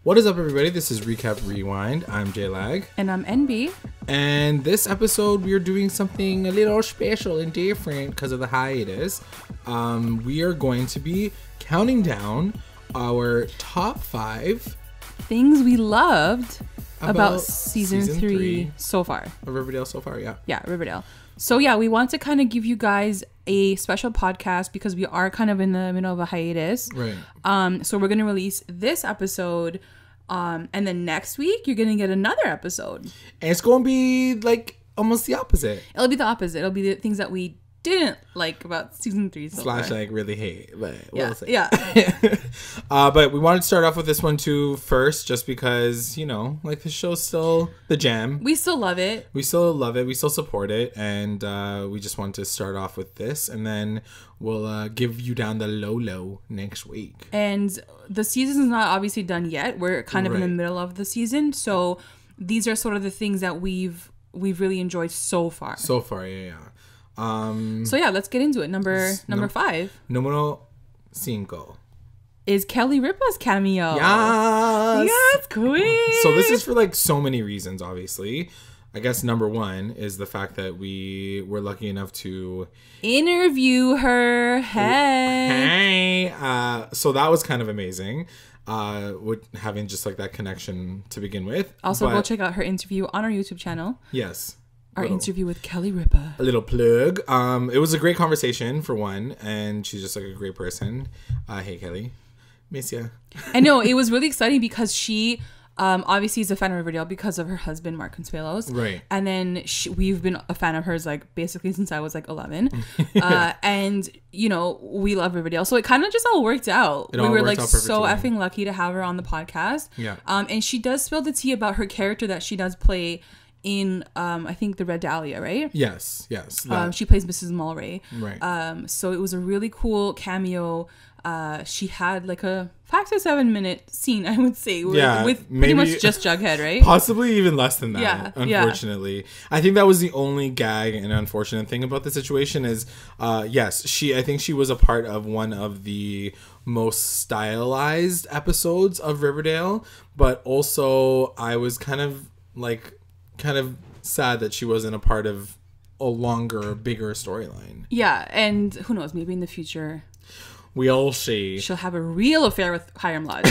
What is up, everybody? This is Recap Rewind. I'm JLAG. And I'm NB. And this episode, we are doing something a little special and different because of the hiatus. We are going to be counting down our top 5 things we loved about season 3 so far. Of Riverdale so far, yeah. Yeah, Riverdale. So yeah, we want to kind of give you guys a special podcast because we are kind of in the middle of a hiatus. Right. So we're going to release this episode and then next week you're going to get another episode. And it's going to be like almost the opposite. It'll be the opposite. It'll be the things that we didn't like about season 3 so far. Like really hate, but yeah, we'll see. Yeah. But we wanted to start off with this one too first, just because, you know, like the show's still the jam. We still love it. We still love it. We still support it. And we just want to start off with this. And then we'll give you down the low next week. And the season's not obviously done yet. We're kind of in the middle of the season. So these are sort of the things that we've really enjoyed so far. So far, yeah. So yeah, let's get into it. Number 5. Numero 5. Is Kelly Ripa's cameo. Yes, queen. So this is for like so many reasons, obviously. I guess number 1 is the fact that we were lucky enough to interview her. Hey. So that was kind of amazing. With having just like that connection to begin with. Also, go check out her interview on our YouTube channel. Yes. Our interview with Kelly Ripa. A little plug. It was a great conversation for one, and she's just like a great person. Hey Kelly, miss ya. I know, it was really exciting because she obviously is a fan of Riverdale because of her husband Mark Consuelos. Right. And then we've been a fan of hers like basically since I was like 11. And you know, we love Riverdale, so it kind of just all worked out. We were like so effing lucky to have her on the podcast. Yeah. And she does spill the tea about her character that she does play in I think the Red Dahlia, right? Yes. She plays Mrs. Mulray. Right. So it was a really cool cameo. She had like a 5 to 7 minute scene, I would say, with pretty much just Jughead, right? Possibly even less than that. Yeah. Unfortunately, yeah. I think that was the only gag and unfortunate thing about the situation is, yes, I think she was a part of one of the most stylized episodes of Riverdale, but also I was kind of sad that she wasn't a part of a longer, bigger storyline. Yeah, and who knows, maybe in the future we'll see. She'll have a real affair with Hiram Lodge.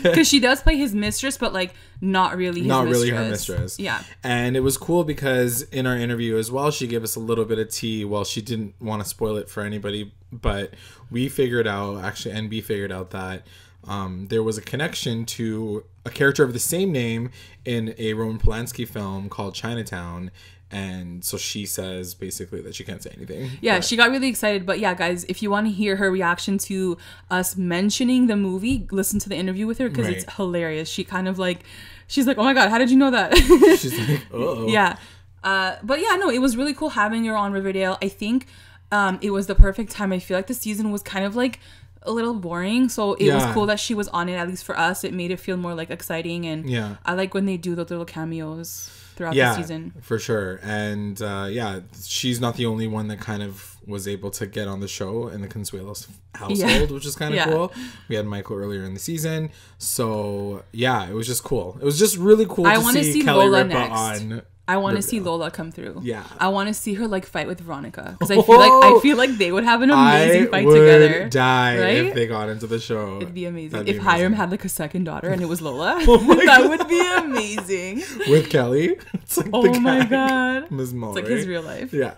Because she does play his mistress, but like not really her mistress. Yeah. And it was cool because in our interview as well, she gave us a little bit of tea. Well, she didn't want to spoil it for anybody, but we figured out, actually NB figured out that there was a connection to a character of the same name in a Roman Polanski film called Chinatown. And so she says basically that she can't say anything. Yeah, she got really excited. But yeah, guys, if you want to hear her reaction to us mentioning the movie, listen to the interview with her because it's hilarious. She's like, oh my God, how did you know that? She's like, oh. Yeah. But yeah, no, it was really cool having her on Riverdale. I think it was the perfect time. I feel like the season was kind of like a little boring, so it was cool that she was on it. At least for us, it made it feel more like exciting, and I like when they do those little cameos throughout the season. For sure. And she's not the only one that kind of was able to get on the show in the Consuelos household, which is kind of cool. We had Michael earlier in the season, so yeah, it was just cool. It was just really cool to see Kelly Ripa on. I want to see Lola come through. Yeah, I want to see her like fight with Veronica because I feel like they would have an amazing fight together. I would die if they got into the show. It'd be amazing if Hiram had like a second daughter and it was Lola. That would be amazing. With Kelly, it's like my God, Ms. Mulray. It's like his real life. Yeah.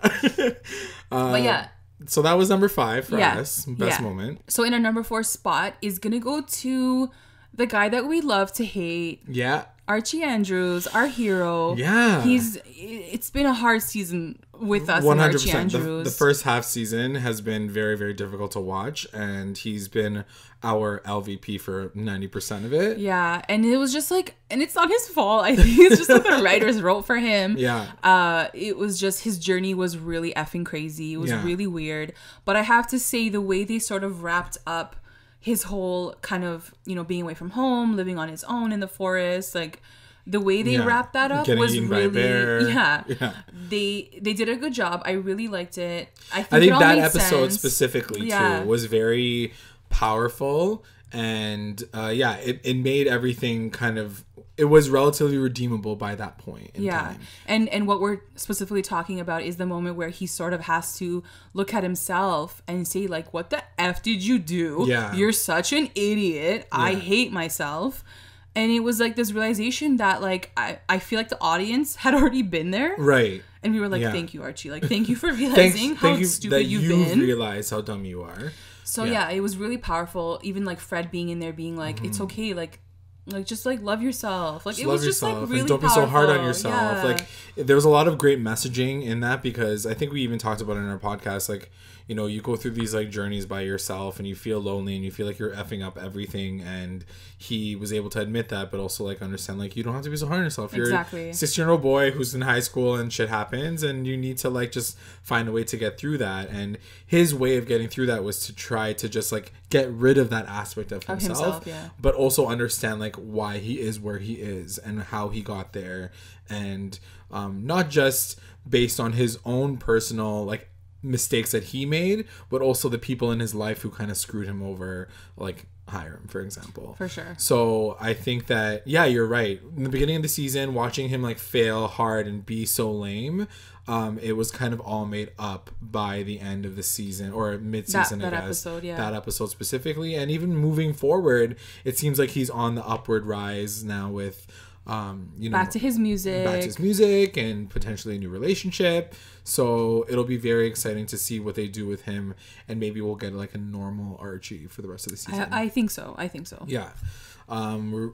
But yeah. So that was number 5 for us. Best moment. So in our number 4 spot is gonna go to the guy that we love to hate. Yeah. Archie Andrews, our hero. Yeah. It's been a hard season with us 100%. And Archie Andrews. The first half season has been very, very difficult to watch, and he's been our LVP for 90% of it. Yeah, and it was just like, and it's not his fault. I think it's just what the writers wrote for him. Yeah. It was just, his journey was really effing crazy. It was really weird. But I have to say, the way they sort of wrapped up his whole kind of, you know, being away from home, living on his own in the forest, like the way they wrapped that up was really, they did a good job. I really liked it. I think that episode specifically too was very powerful And yeah, it made everything kind of, it was relatively redeemable by that point in time. And what we're specifically talking about is the moment where he sort of has to look at himself and say, like, what the F did you do? Yeah. You're such an idiot. Yeah. I hate myself. And it was like this realization that, like, I feel like the audience had already been there. Right. And we were like, thank you, Archie. Like, thank you for realizing how stupid you've been. You realize how dumb you are. So yeah, it was really powerful. Even like Fred being in there being like, it's okay. Like just like love yourself. Like, it was just like really and don't powerful. be so hard on yourself. Like, there was a lot of great messaging in that, because I think we even talked about it in our podcast. Like, you know, you go through these like journeys by yourself and you feel lonely and you feel like you're effing up everything. And he was able to admit that, but also like understand, like, you don't have to be so hard on yourself. You're a 16-year-old boy who's in high school and shit happens, and you need to like just find a way to get through that. And his way of getting through that was to try to just like get rid of that aspect of himself, but also understand like why he is where he is and how he got there. And not just based on his own personal like mistakes that he made, but also the people in his life who kind of screwed him over, like Hiram, for example. For sure. So I think that, yeah, you're right. In the beginning of the season, watching him like fail hard and be so lame, it was kind of all made up by the end of the season, or mid-season, I guess. That episode specifically. And even moving forward, it seems like he's on the upward rise now with you know, back to his music and potentially a new relationship. So it'll be very exciting to see what they do with him, and maybe we'll get like a normal Archie for the rest of the season. I think so. Yeah.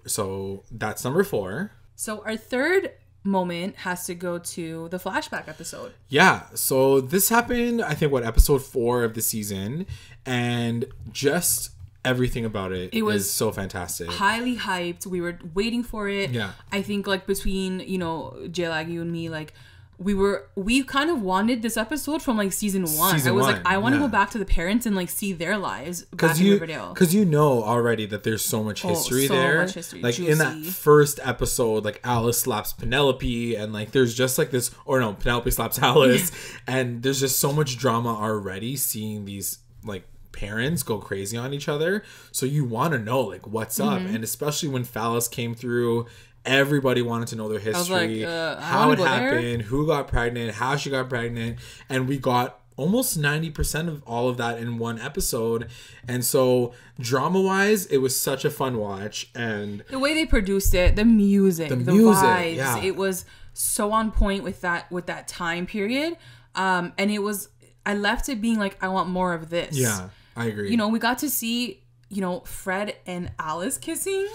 So that's number 4. So our third moment has to go to the flashback episode. Yeah. So this happened, I think, episode 4 of the season, and just everything about it was so fantastic. Highly hyped. We were waiting for it. Yeah. I think like between, you know, JLAG, you and me, like we kind of wanted this episode from like season 1. I was like, I want to go back to the parents and like see their lives back in Riverdale. Because you know already that there's so much history there. Much history. Like juicy. In that first episode, like Alice slaps Penelope, and like there's just like this, or no, Penelope slaps Alice, and there's just so much drama already seeing these like parents go crazy on each other. So you want to know like what's up, and especially when Phallus came through, everybody wanted to know their history, how it happened, who got pregnant, how she got pregnant, and we got almost 90% of all of that in one episode. And so drama wise, it was such a fun watch, and the way they produced it, the music, the vibes, it was so on point with that time period. And it was, I left it being like, I want more of this. Yeah, I agree. You know, we got to see, you know, Fred and Alice kissing.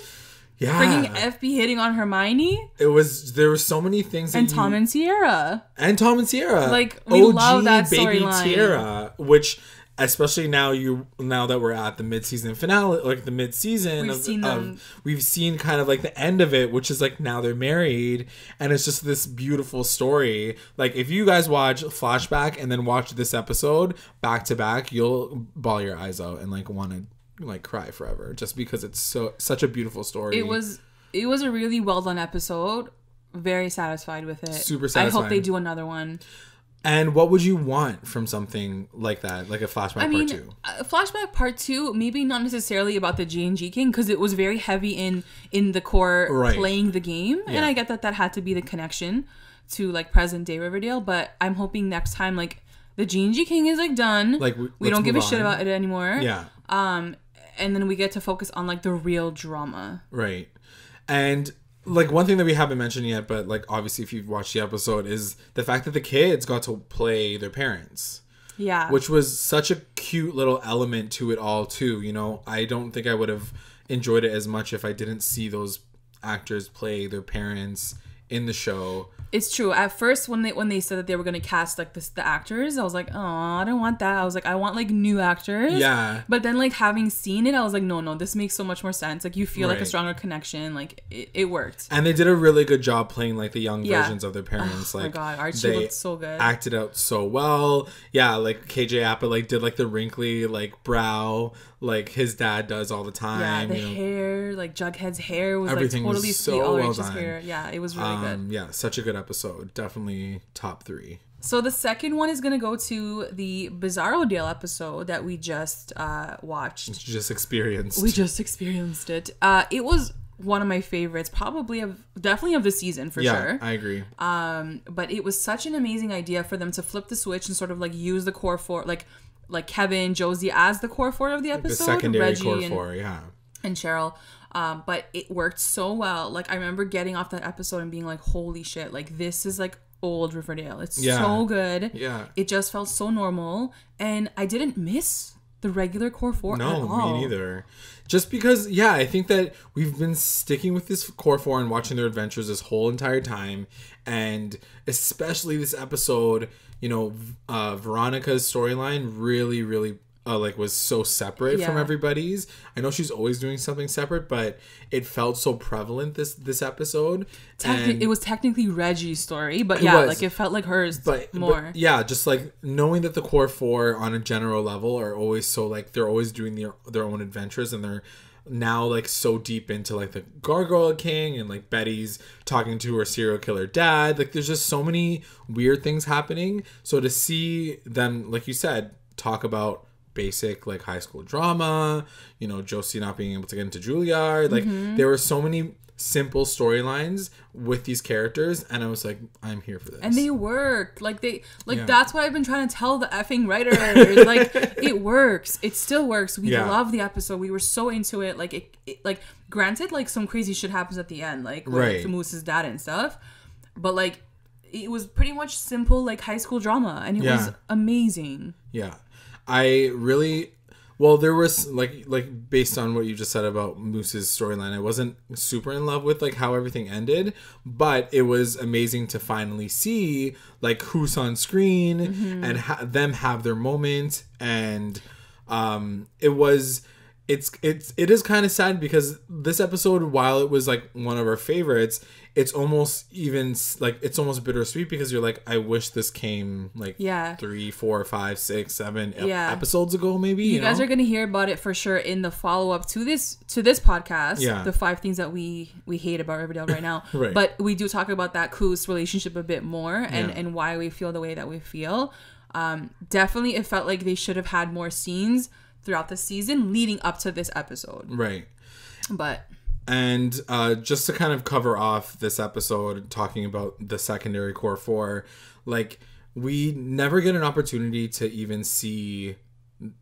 Yeah. Freaking FB hitting on Hermione. There were so many things. And Tom and Sierra. Like, we love that storyline. Tierra, which, especially now that we're at the mid-season finale, like the mid-season we've seen kind of like the end of it, which is like now they're married, and it's just this beautiful story. Like, if you guys watch Flashback and then watch this episode back to back, you'll bawl your eyes out and like want to like cry forever, just because it's such a beautiful story. It was a really well done episode. Very satisfied with it. Super satisfied. I hope they do another one. And what would you want from something like that, like a flashback part 2? Flashback part 2, maybe not necessarily about the G&G King, because it was very heavy in the core playing the game, and I get that had to be the connection to like present day Riverdale. But I'm hoping next time like the G&G King is like done. Like we don't give a shit about it anymore. Yeah. And then we get to focus on like the real drama. Right. And like one thing that we haven't mentioned yet, but like obviously if you've watched the episode, is the fact that the kids got to play their parents. Yeah. Which was such a cute little element to it all too. You know, I don't think I would have enjoyed it as much if I didn't see those actors play their parents in the show. It's true. At first, when they said that they were going to cast like the actors, I was like, oh, I don't want that. I was like, I want like new actors. Yeah. But then like having seen it, I was like, no, this makes so much more sense. Like you feel like a stronger connection. Like it worked. And they did a really good job playing like the young versions of their parents. Oh like, my god, Archie looked so good. Acted out so well. Yeah, like KJ Apa like did like the wrinkly like brow like his dad does all the time. Yeah, the hair, like Jughead's hair was everything like totally was so sweet. well Archie's done. hair. Yeah, it was really good. Yeah, such a good episode. Definitely top 3. So the second one is going to go to the Bizarrodale episode that we just watched. Just experienced. We just experienced it. It was one of my favorites, definitely of the season for sure. Yeah, I agree. But it was such an amazing idea for them to flip the switch and sort of like use the core four, like Kevin, Josie as the core four of the episode, the secondary Reggie core four, and Cheryl. But it worked so well. Like I remember getting off that episode and being like, "Holy shit! Like this is like old Riverdale. It's so good. Yeah, it just felt so normal, and I didn't miss the regular core four at all. No, me neither. Just because, I think that we've been sticking with this core four and watching their adventures this whole entire time, and especially this episode, Veronica's storyline really, really was so separate from everybody's. I know she's always doing something separate, but it felt so prevalent this episode. It was technically Reggie's story, but it felt like hers more. But just like knowing that the core four on a general level are always so like they're always doing their own adventures, and they're now like so deep into like the Gargoyle King, and like Betty's talking to her serial killer dad. Like there's just so many weird things happening. So to see them, like you said, talk about basic like high school drama, Josie not being able to get into Juilliard, like there were so many simple storylines with these characters, and I was like, I'm here for this. And they worked. That's what I've been trying to tell the effing writers. Like it works. It still works. We love the episode. We were so into it. Like it like granted, like some crazy shit happens at the end, like with Moose's dad and stuff, but like it was pretty much simple like high school drama, and it was amazing. There was like based on what you just said about Moose's storyline, I wasn't super in love with like how everything ended, but it was amazing to finally see like who's on screen and them have their moment, and it is kind of sad because this episode, while it was like one of our favorites, it's almost bittersweet because you're like, I wish this came like 3, 4, 5, 6, 7 episodes ago, maybe. You guys are gonna hear about it for sure in the follow up to this podcast. The 5 things that we hate about Riverdale right now. Right. But we do talk about that Coos relationship a bit more and why we feel the way that we feel. Definitely, it felt like they should have had more scenes throughout the season leading up to this episode. Right. And just to kind of cover off this episode, talking about the secondary core four, like we never get an opportunity to even see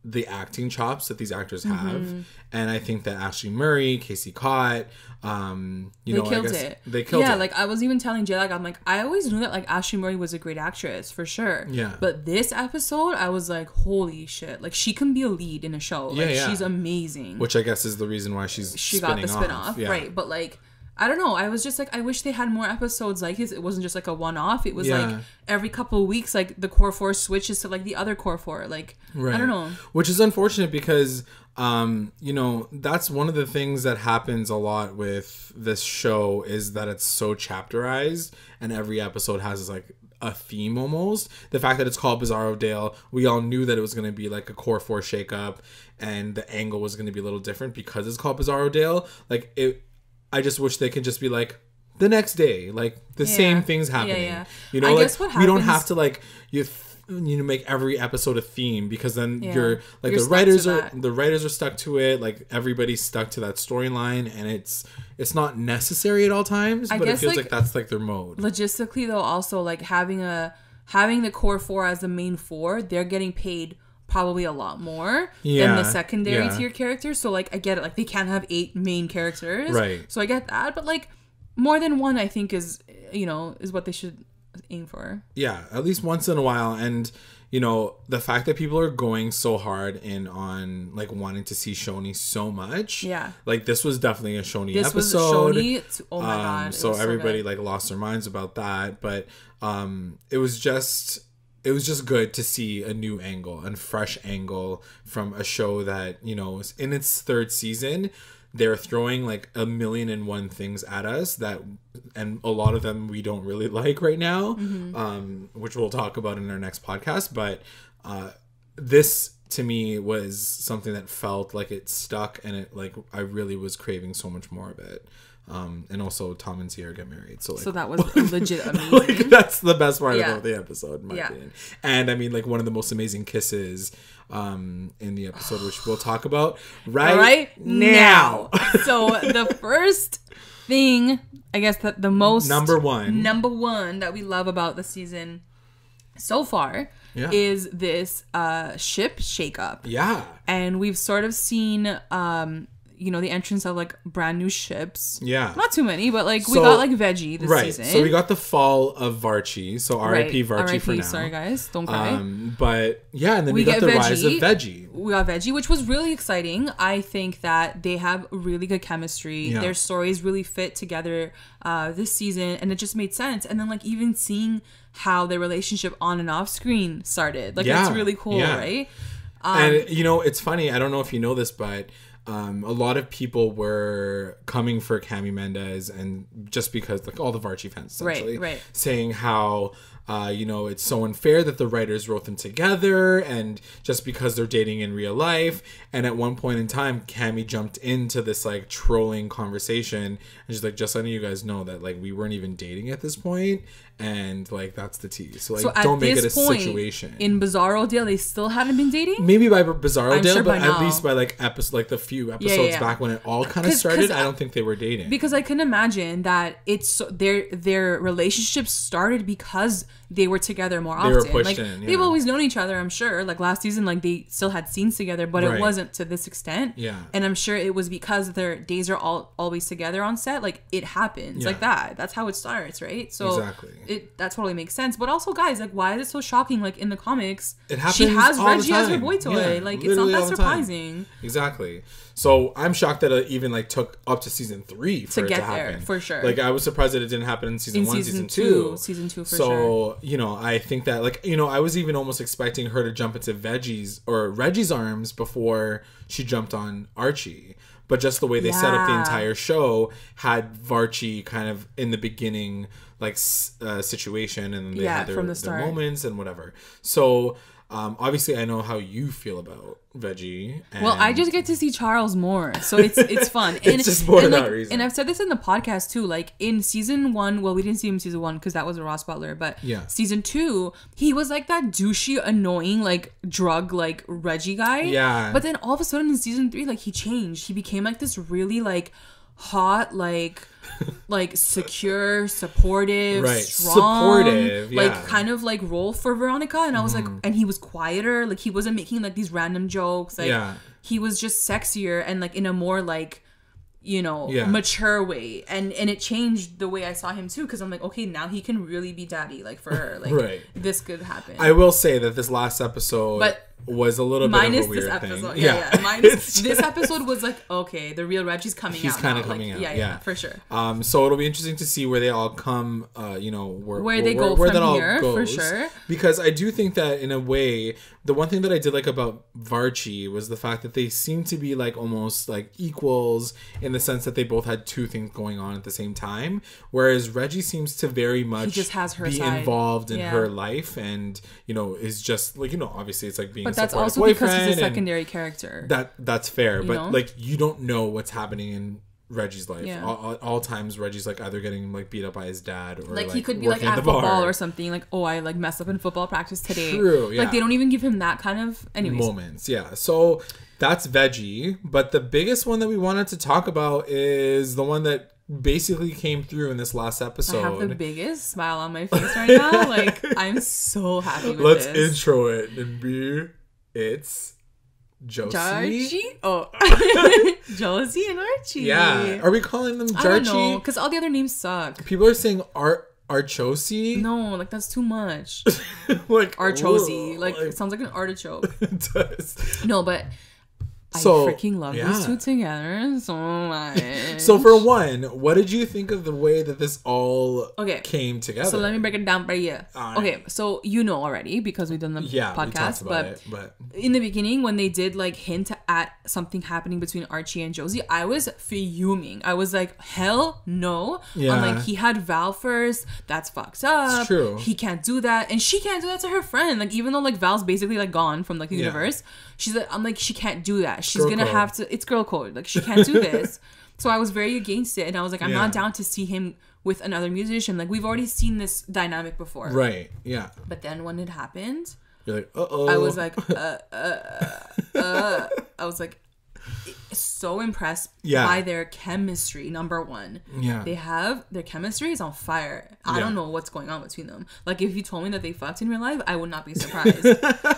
the acting chops that these actors have, and I think that Ashley Murray, Casey Cott, they killed it. Yeah, like I was even telling JLAG, I'm like, I always knew that like Ashley Murray was a great actress for sure. Yeah. But this episode, I was like, holy shit! Like she can be a lead in a show. Like she's amazing. Which I guess is the reason why she got the spin-off, right? But like, I don't know. I was just like, I wish they had more episodes like this. It wasn't just like a one-off. It was like every couple of weeks, like the core four switches to like the other core four. Like, I don't know. Which is unfortunate because, that's one of the things that happens a lot with this show is that it's so chapterized and every episode has like a theme almost. The fact that it's called Bizarrodale, we all knew that it was going to be like a core four shakeup and the angle was going to be a little different because it's called Bizarrodale. I just wish they could just be like the next day, like the same things happening. I guess what happens, we don't have to like make every episode a theme because then you're like the writers are stuck to it. Like everybody's stuck to that storyline, and it's not necessary at all times. But it feels like that's like their mode. Logistically, though, also like having the core four as the main four, they're getting paid probably a lot more than the secondary tier characters. So like I get it, like they can't have 8 main characters, right? So I get that, but like more than one, I think is what they should aim for. Yeah, at least once in a while. And the fact that people are going so hard in on like wanting to see CHONI so much, like this was definitely a CHONI episode. Oh my god! So everybody like lost their minds about that, but it was just good to see a new angle and fresh angle from a show that, is in its 3rd season. They're throwing like 1,000,001 things at us and a lot of them we don't really like right now, which we'll talk about in our next podcast. But this to me was something that felt like it stuck, and it like I really was craving so much more of it. And also Tom and Sierra get married. So that was legit amazing. Like, that's the best part about the episode, in my opinion. And I mean, like, one of the most amazing kisses in the episode, which we'll talk about right now. So the first thing, I guess, the most number one that we love about the season so far is this ship shakeup. Yeah. And we've sort of seen the entrance of like brand new ships. Yeah. Not too many, but like we got like Veggie this season. So we got the fall of VARCHIE. So RIP VARCHIE for now. Sorry guys, don't cry. But yeah, and then we got the rise of Veggie. We got Veggie, which was really exciting. I think that they have really good chemistry. Yeah. Their stories really fit together this season, and it just made sense. And then like even seeing how their relationship on and off screen started. Like that's really cool, right? And it's funny, I don't know if you know this, but a lot of people were coming for Cami Mendes, and just because like all the VARCHIE fans essentially saying how it's so unfair that the writers wrote them together, and just because they're dating in real life. And at one point in time, Cami jumped into this like trolling conversation, and she's like, just letting you guys know that like we weren't even dating at this point, and like that's the tea. So like don't make it a situation. In Bizarro Dale, they still hadn't been dating. Maybe by Bizarro Dale, but at least by like the few episodes back when it all kind of started, I don't think they were dating. Because I can imagine that it's their relationship started because they were together more often. They were pushed in, they've always known each other, I'm sure. Like last season, like they still had scenes together, but it wasn't to this extent. Yeah. And I'm sure it was because their days are always together on set. Like it happens like that. That's how it starts, right? So that totally makes sense. But also, guys, like why is it so shocking? Like in the comics, it happens. She has all Reggie the time. as her boy toy. Like it's not that surprising. Exactly. So I'm shocked that it even like took up to season 3 for it to happen. There, for sure. Like I was surprised that it didn't happen in season 1, season 2. Season 2 for sure. So, I think that like, I was even almost expecting her to jump into Reggie's arms before she jumped on Archie. But just the way they set up the entire show had VARCHIE kind of in the beginning like situation, and then they had their moments and whatever. So obviously I know how you feel about Veggie. Well, I just get to see Charles more, so it's fun. And it's just more for that reason. And I've said this in the podcast too. Like in season 1, well, we didn't see him in season 1 because that was a Ross Butler. But season 2, he was like that douchey, annoying, like drug, like Reggie guy. Yeah. But then all of a sudden in season 3, like he changed. He became like this really like hot, like secure, supportive, strong, like kind of like role for Veronica. And I was like, and he was quieter, like he wasn't making like these random jokes, like he was just sexier and like in a more like mature way, and it changed the way I saw him too, because I'm like, okay, now he can really be daddy, like for her, like this could happen. I will say that this last episode was a little bit of a weird thing. Minus this episode was like, okay, the real Reggie's coming out. He's kind of coming out. Yeah, for sure. So it'll be interesting to see where they all come, where they go from here, for sure. Because I do think that in a way, the one thing that I did like about VARCHIE was the fact that they seem to be like almost like equals in the sense that they both had two things going on at the same time. Whereas Reggie seems to very much just has her be side. Involved in her life, and is just like, obviously it's like being but that's also because he's a secondary character. That's fair, but like you don't know what's happening in Reggie's life. All times Reggie's like either getting like beat up by his dad, or like he could be like at football or something, like, oh, I like messed up in football practice today. True, yeah. Like they don't even give him that kind of moments. Yeah. So that's Veggie, but the biggest one that we wanted to talk about is the one that basically came through in this last episode. I have the biggest smile on my face right now. Like I'm so happy with Let's intro it and be it's Josie? Oh. Josie and Archie. Yeah. Are we calling them Jarchie? I don't know, because all the other names suck. People are saying Archosi. No, like that's too much. Like Archosi. Like it sounds like an artichoke. It does. No, but I freaking love these two together so much. So for one, what did you think of the way that this all came together? So let me break it down for you. Okay, so already because we've done the podcast, but in the beginning when they did like hint at something happening between Archie and Josie, I was fuming. I was like, hell no. Yeah. I'm like, he had Val first. That's fucked up. It's true. He can't do that, and she can't do that to her friend. Like even though like Val's basically like gone from like the universe, she's like, I'm like, she can't do that. She's gonna have to. It's girl code. Like she can't do this. So I was very against it, and I was like, I'm not down to see him with another musician. Like, we've already seen this dynamic before. Right. Yeah. But then when it happened, you're like, uh-oh. I was like, I was like, so impressed by their chemistry. Number one, they have their chemistry is on fire. I don't know what's going on between them. Like, if you told me that they fucked in real life, I would not be surprised.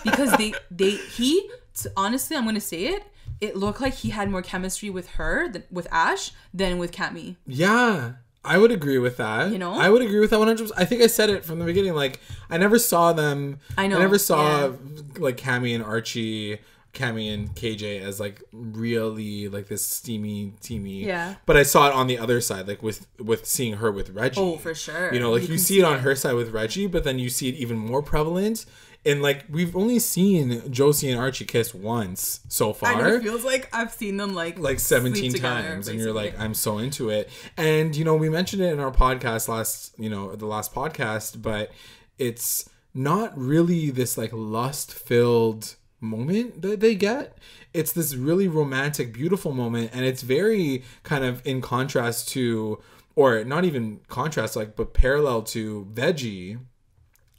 Because honestly, I'm gonna say it looked like he had more chemistry with her with Ash than with Cammy. Yeah, I would agree with that. You know, I would agree with that 100%. I think I said it from the beginning. Like, I never saw them. I never saw like Cammy and Archie, Cammy and KJ as like really like this steamy teamy. Yeah. But I saw it on the other side, like with seeing her with Reggie. Oh, for sure. You know, like you see it on her side with Reggie, but then you see it even more prevalent. And like, we've only seen Josie and Archie kiss once so far. I know, it feels like I've seen them like 17 times, and you're like, I'm so into it. And you know, we mentioned it in our podcast the last podcast, but it's not really this like lust-filled moment that they get. It's this really romantic, beautiful moment, and it's very kind of in contrast to, or not even contrast, like, but parallel to Veggie.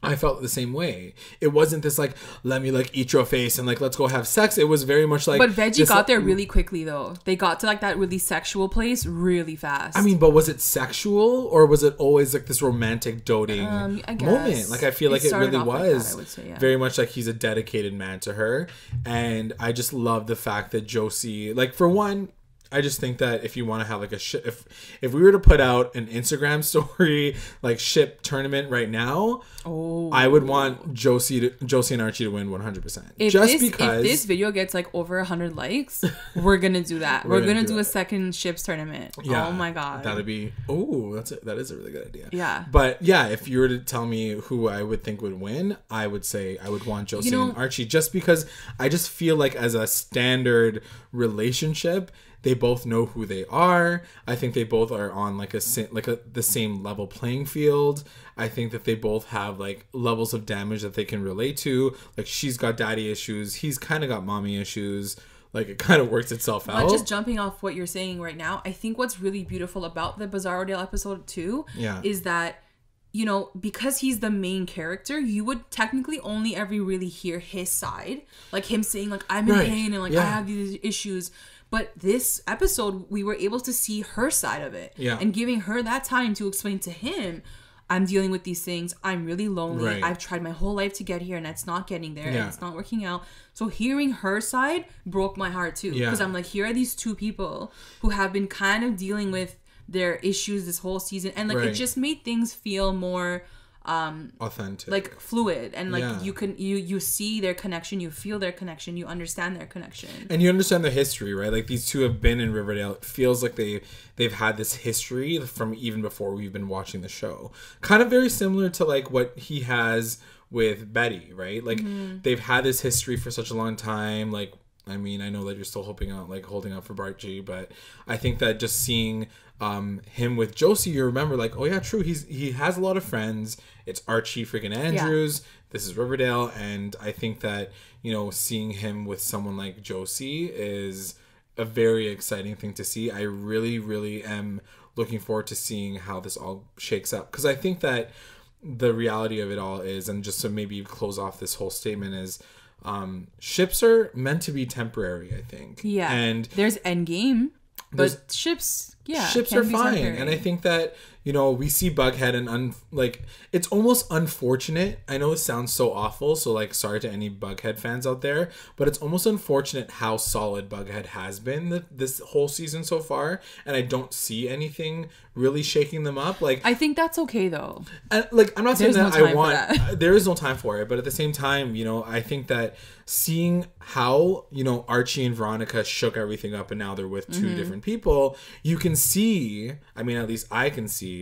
I felt the same way. It wasn't this like, let me like eat your face and like, let's go have sex. It was very much like, but Veggie got there really quickly though. They got to like that really sexual place really fast. I mean, but was it sexual, or was it always like this romantic doting moment? Like, I feel like it really was like that, I would say, very much like he's a dedicated man to her. And I just love the fact that Josie, like, for one, I just think that if you want to have like a if we were to put out an Instagram story like ship tournament right now, I would want Josie and Archie to win 100%. If this video gets like over 100 likes, we're gonna do that. we're gonna do a second ships tournament. Yeah, oh my god, that'd be that is a really good idea. Yeah, but yeah, if you were to tell me who I would think would win, I would say I would want Josie and Archie, just because I just feel like as a standard relationship, they both know who they are. I think they both are on like the same level playing field. I think that they both have like levels of damage that they can relate to. Like, she's got daddy issues. He's kind of got mommy issues. Like, it kind of works itself out. But just jumping off what you're saying right now, I think what's really beautiful about the Bizarrodale episode 2 is that, you know, because he's the main character, you would technically only ever really hear his side. Like, him saying like, I'm in pain and like I have these issues. But this episode, we were able to see her side of it. Yeah. And giving her that time to explain to him, I'm dealing with these things. I'm really lonely. Right. I've tried my whole life to get here and it's not getting there. And it's not working out. So hearing her side broke my heart too. Because I'm like, here are these two people who have been kind of dealing with their issues this whole season. And like, it just made things feel more authentic, like fluid, and like you see their connection, you feel their connection, you understand their connection, and you understand the history, right? Like, these two have been in Riverdale. It feels like they've had this history from even before we've been watching the show, kind of very similar to like what he has with Betty, right? Like, they've had this history for such a long time. Like, I mean, I know that you're still holding out for BARCHIE, but I think that just seeing him with Josie, you remember like, oh yeah, true, he has a lot of friends. It's Archie freaking Andrews. This is Riverdale, and I think that, you know, seeing him with someone like Josie is a very exciting thing to see. I really, really am looking forward to seeing how this all shakes up, because I think that the reality of it all is, and just to maybe close off this whole statement, is ships are meant to be temporary, I think. Yeah. And there's Endgame, but ships are fine. Temporary. And I think that, you know, we see Bughead and it's almost unfortunate. I know it sounds so awful, so like, sorry to any Bughead fans out there, but it's almost unfortunate how solid Bughead has been this whole season so far, and I don't see anything really shaking them up. Like, I think that's okay though. And like, I'm not saying that I want there is no time for it, but at the same time, you know, I think that seeing how, you know, Archie and Veronica shook everything up and now they're with two different people, you can see, I mean, at least I can see,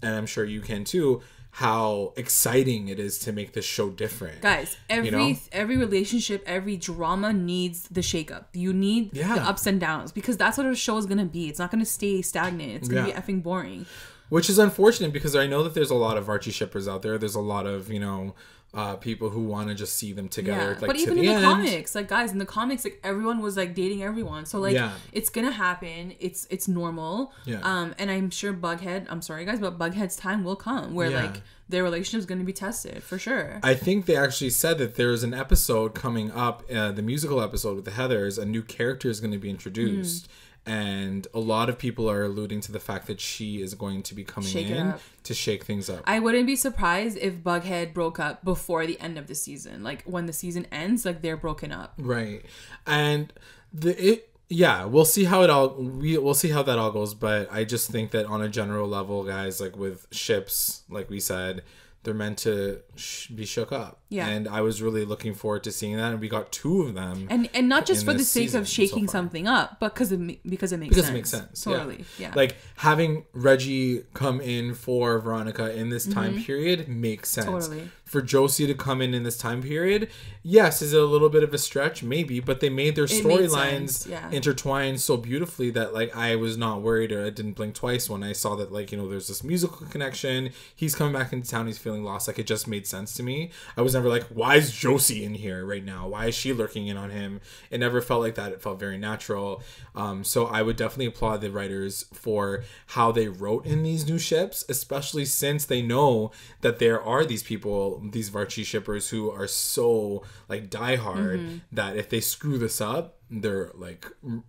and I'm sure you can too, how exciting it is to make this show different. Guys, every relationship, every drama needs the shakeup. You need the ups and downs, because that's what a show is going to be. It's not going to stay stagnant. It's going to be effing boring. Which is unfortunate, because I know that there's a lot of Archie shippers out there. There's a lot of, you know, people who want to just see them together. Like, but even in the comics, like, guys, in the comics, like, everyone was like dating everyone. So like, it's gonna happen. It's normal. And I'm sure Bughead. I'm sorry, guys, but Bughead's time will come where like their relationship is going to be tested for sure. I think they actually said that there's an episode coming up, the musical episode with the Heathers. A new character is going to be introduced. And a lot of people are alluding to the fact that she is going to be coming in to shake things up. I wouldn't be surprised if Bughead broke up before the end of the season. Like, when the season ends, like, they're broken up. Right. And we'll see how we'll see how that all goes. But I just think that on a general level, guys, like with ships, like we said, they're meant to be shook up. Yeah. And I was really looking forward to seeing that. And we got 2 of them. And not just for the sake of shaking something up, but because it makes sense. Because it makes sense. Totally. Yeah. Like, having Reggie come in for Veronica in this time period makes sense. Totally. For Josie to come in this time period, yes, is it a little bit of a stretch? Maybe. But they made their storylines intertwine so beautifully that, like, I was not worried, or I didn't blink twice when I saw that, like, you know, there's this musical connection. He's coming back into town. He's feeling lost. Like, it just made sense to me. I was never like, why is Josie in here right now? Why is she lurking in on him? It never felt like that. It felt very natural. So I would definitely applaud the writers for how they wrote in these new ships, especially since they know that there are these people, these VARCHIE shippers, who are so, like, diehard that if they screw this up, they're like,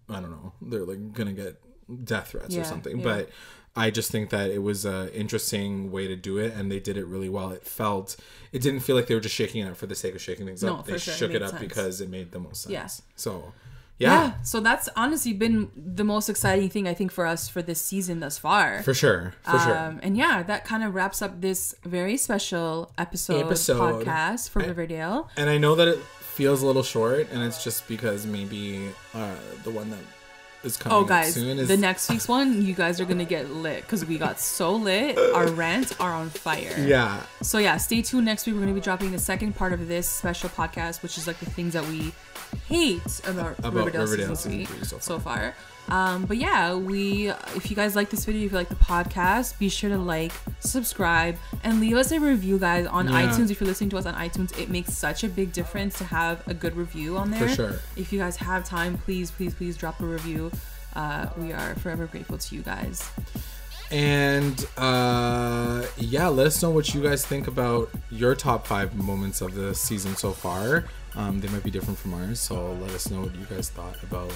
I don't know, they're like gonna get death threats or something. But I just think that it was an interesting way to do it, and they did it really well. It didn't feel like they were just shaking it up for the sake of shaking things up. They shook it up because it made the most sense. Yeah. So, yeah. So that's honestly been the most exciting thing, I think, for us for this season thus far. For sure. And yeah, that kind of wraps up this very special episode podcast for Riverdale. And I know that it feels a little short, and it's just because maybe the one that is coming soon is... the next week's one, you guys are gonna get lit because we got so lit. Our rants are on fire. Yeah. So yeah, stay tuned. Next week we're gonna be dropping the second part of this special podcast, which is like the things that we hate about Riverdale season 3 so far. But yeah, if you guys like this video, if you like the podcast, be sure to like, subscribe, and leave us a review, guys, on iTunes. If you're listening to us on iTunes, it makes such a big difference to have a good review on there. For sure. If you guys have time, please drop a review. We are forever grateful to you guys. And yeah, let us know what you guys think about your top 5 moments of the season so far. They might be different from ours, so let us know what you guys thought about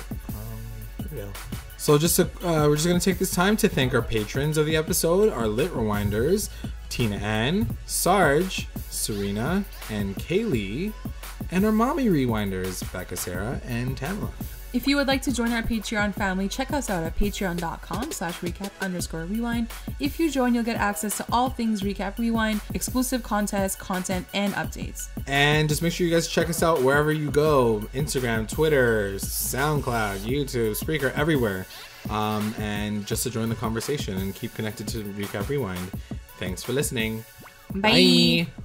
So we're just going to take this time to thank our patrons of the episode, our Lit Rewinders, Tina Ann, Sarge, Serena, and Kaylee, and our Mommy Rewinders, Becca, Sarah, and Tamala. If you would like to join our Patreon family, check us out at patreon.com/recap_rewind. If you join, you'll get access to all things Recap Rewind, exclusive contests, content, and updates. And just make sure you guys check us out wherever you go. Instagram, Twitter, SoundCloud, YouTube, Spreaker, everywhere. And just to join the conversation and keep connected to Recap Rewind. Thanks for listening. Bye. Bye.